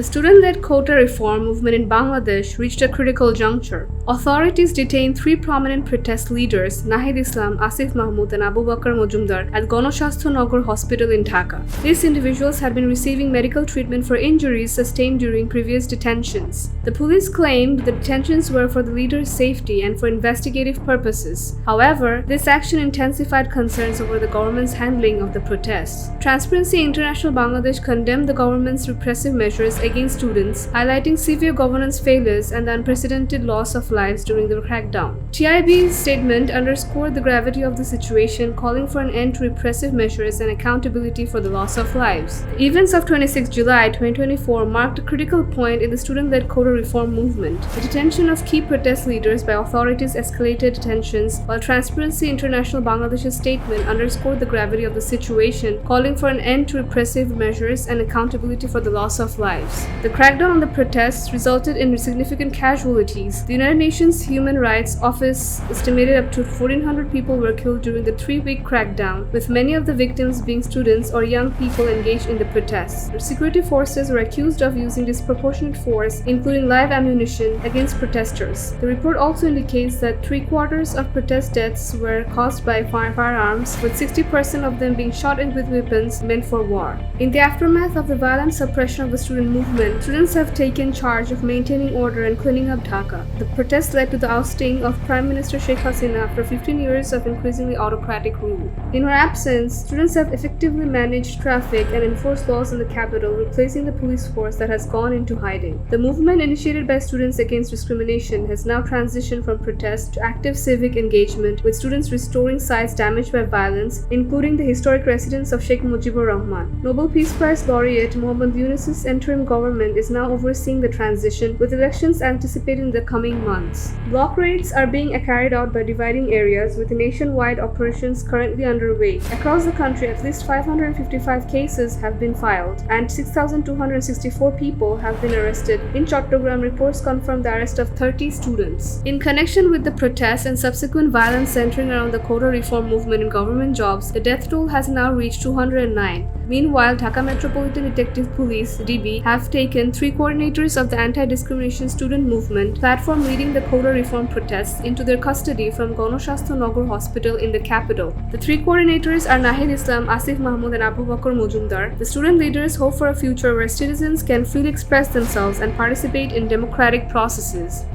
The student-led quota reform movement in Bangladesh reached a critical juncture. Authorities detained three prominent protest leaders, Nahid Islam, Asif Mahmood and Abu Bakr Mojumdar, at Ganashastha Nagar Hospital in Dhaka. These individuals had been receiving medical treatment for injuries sustained during previous detentions. The police claimed the detentions were for the leaders' safety and for investigative purposes. However, this action intensified concerns over the government's handling of the protests. Transparency International Bangladesh condemned the government's repressive measures against students, highlighting severe governance failures and the unprecedented loss of lives during the crackdown. TIB's statement underscored the gravity of the situation, calling for an end to repressive measures and accountability for the loss of lives. The events of 26 July 2024 marked a critical point in the student-led quota reform movement. The detention of key protest leaders by authorities escalated tensions, while Transparency International Bangladesh's statement underscored the gravity of the situation, calling for an end to repressive measures and accountability for the loss of lives. The crackdown on the protests resulted in significant casualties. The United Nations Human Rights Office estimated up to 1,400 people were killed during the 3-week crackdown, with many of the victims being students or young people engaged in the protests. The security forces were accused of using disproportionate force, including live ammunition, against protesters. The report also indicates that 3/4 of protest deaths were caused by firearms, with 60% of them being shot with weapons meant for war. In the aftermath of the violent suppression of the student movement, students have taken charge of maintaining order and cleaning up Dhaka. The protests led to the ousting of Prime Minister Sheikh Hasina after 15 years of increasingly autocratic rule. In her absence, students have effectively managed traffic and enforced laws in the capital, replacing the police force that has gone into hiding. The movement, initiated by Students Against Discrimination, has now transitioned from protest to active civic engagement, with students restoring sites damaged by violence, including the historic residence of Sheikh Mujibur Rahman. Nobel Peace Prize laureate Mohammad Yunus's interim government is now overseeing the transition, with elections anticipated in the coming months. Block raids are being carried out by dividing areas, with nationwide operations currently underway. Across the country, at least 555 cases have been filed, and 6,264 people have been arrested. In Chattogram, reports confirm the arrest of 30 students. In connection with the protests and subsequent violence centering around the quota reform movement in government jobs, the death toll has now reached 209. Meanwhile, Dhaka Metropolitan Detective Police (DB) have taken 3 coordinators of the anti-discrimination student movement platform leading the quota reform protests into their custody from Ganashastha Nagar Hospital in the capital. The 3 coordinators are Nahid Islam, Asif Mahmood and Abu Bakr Mojumdar. The student leaders hope for a future where citizens can freely express themselves and participate in democratic processes.